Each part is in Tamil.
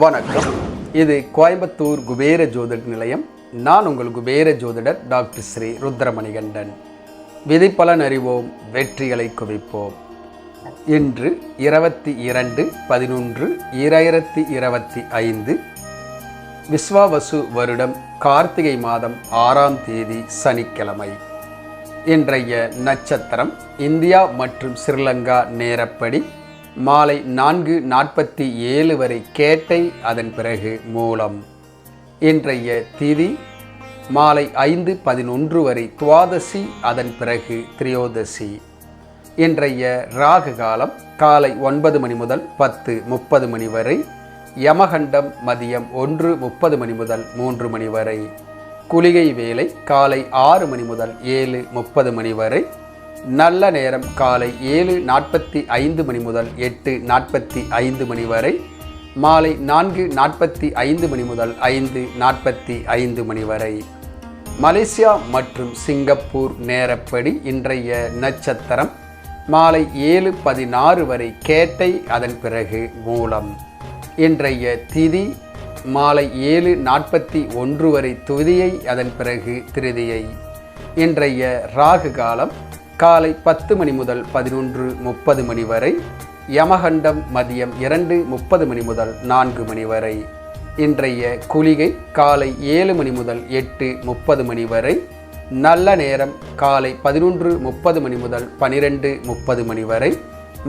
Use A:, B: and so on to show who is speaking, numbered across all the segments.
A: வணக்கம். இது கோயம்புத்தூர் குபேர ஜோதிட நிலையம். நான் உங்கள் குபேர ஜோதிடர் டாக்டர் ஸ்ரீ ருத்ரமணிகண்டன். விதிப்பலன் அறிவோம், வெற்றிகளை குவிப்போம். இன்று 22/11/2025 விஸ்வாவசு வருடம் கார்த்திகை மாதம் 6ஆம் தேதி சனிக்கிழமை. இன்றைய நட்சத்திரம் இந்தியா மற்றும் ஸ்ரீலங்கா நேரப்படி மாலை 4:47 வரை கேட்டை, அதன் பிறகு மூலம். இன்றைய திதி மாலை 5:11 வரை துவாதசி, அதன் பிறகு திரியோதசி. இன்றைய ராகு காலம் காலை 9 மணி முதல் 10:30 மணி வரை. யமகண்டம் மதியம் 1:30 மணி முதல் 3 மணி வரை. குளிகை வேலை காலை 6 மணி முதல் 7:30 மணி வரை. நல்ல நேரம் காலை 7:45 மணி முதல் 8:45 மணி வரை. மாலை 4:45 மணி முதல் 5:45 மணி வரை. மலேசியா மற்றும் சிங்கப்பூர் நேரப்படி இன்றைய நட்சத்திரம் மாலை 7:16 வரை கேட்டை, அதன் பிறகு மூலம். இன்றைய திதி மாலை 7:41 வரை துதியை, அதன் பிறகு திருதியை. இன்றைய ராகு காலம் காலை 10 மணி முதல் 11:30 மணி வரை. யமகண்டம் மதியம் 2:30 மணி முதல் 4 மணி வரை. இன்றைய குளிகை காலை 7 மணி முதல் 8:30 மணி வரை. நல்ல நேரம் காலை 11:30 மணி முதல் 12:30 மணி வரை.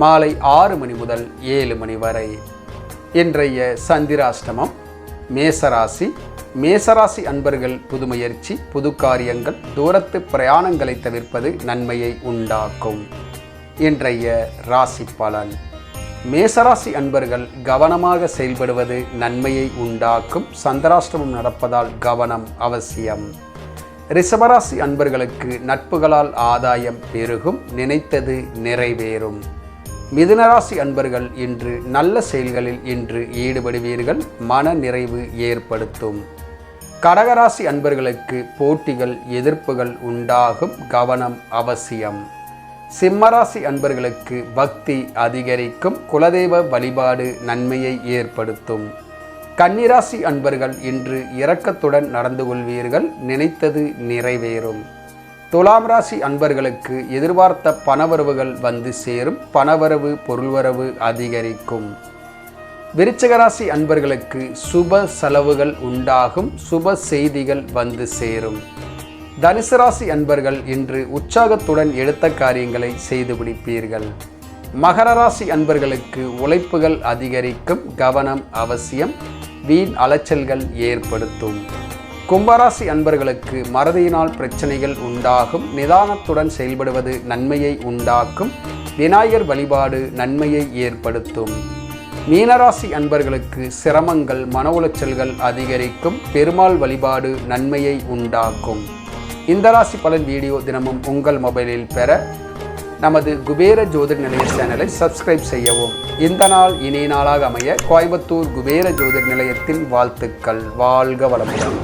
A: மாலை 6 மணி முதல் 7 மணி வரை. இன்றைய சந்திராஷ்டமம் மேசராசி. மேசராசி அன்பர்கள் புதுமுயற்சி, புது காரியங்கள், தூரத்து பிரயாணங்களை தவிர்ப்பது நன்மையை உண்டாக்கும். இன்றைய ராசி பலன். மேசராசி அன்பர்கள் கவனமாக செயல்படுவது நன்மையை உண்டாக்கும். சந்திராஷ்டமம் நடப்பதால் கவனம் அவசியம். ரிஷபராசி அன்பர்களுக்கு நட்புகளால் ஆதாயம் பெருகும், நினைத்தது நிறைவேறும். மிதுனராசி அன்பர்கள் இன்று நல்ல செயல்களில் இன்று ஈடுபடுவீர்கள், மன நிறைவு ஏற்படுத்தும். கடகராசி அன்பர்களுக்கு போட்டிகள், எதிர்ப்புகள் உண்டாகும், கவனம் அவசியம். சிம்மராசி அன்பர்களுக்கு பக்தி அதிகரிக்கும், குலதெய்வ வழிபாடு நன்மையை ஏற்படுத்தும். கன்னிராசி அன்பர்கள் இன்று இரக்கத்துடன் நடந்து கொள்வீர்கள், நினைத்தது நிறைவேறும். துலாம் ராசி அன்பர்களுக்கு எதிர்பார்த்த பணவரவுகள் வந்து சேரும், பணவரவு பொருள்வரவு அதிகரிக்கும். விருச்சிகராசி அன்பர்களுக்கு சுப செலவுகள் உண்டாகும், சுப செய்திகள் வந்து சேரும். தனுசு ராசி அன்பர்கள் இன்று உற்சாகத்துடன் எடுத்த காரியங்களை செய்து முடிப்பீர்கள். மகர ராசி அன்பர்களுக்கு உழைப்புகள் அதிகரிக்கும், கவனம் அவசியம், வீண் அலைச்சல்கள் ஏற்படுத்தும். கும்பராசி அன்பர்களுக்கு மறதியினால் பிரச்சனைகள் உண்டாகும், நிதானத்துடன் செயல்படுவது நன்மையை உண்டாக்கும். விநாயகர் வழிபாடு நன்மையை ஏற்படுத்தும். மீனராசி அன்பர்களுக்கு சிரமங்கள், மன உளைச்சல்கள் அதிகரிக்கும், பெருமாள் வழிபாடு நன்மையை உண்டாக்கும். இந்த ராசி பலன் வீடியோ தினமும் உங்கள் மொபைலில் பெற நமது குபேர ஜோதிட நிலைய சேனலை சப்ஸ்கிரைப் செய்யவும். இந்த நாள் இனிய நாளாக அமைய கோயம்புத்தூர் குபேர ஜோதிட நிலையத்தின் வாழ்த்துக்கள். வாழ்க வளமுடன்.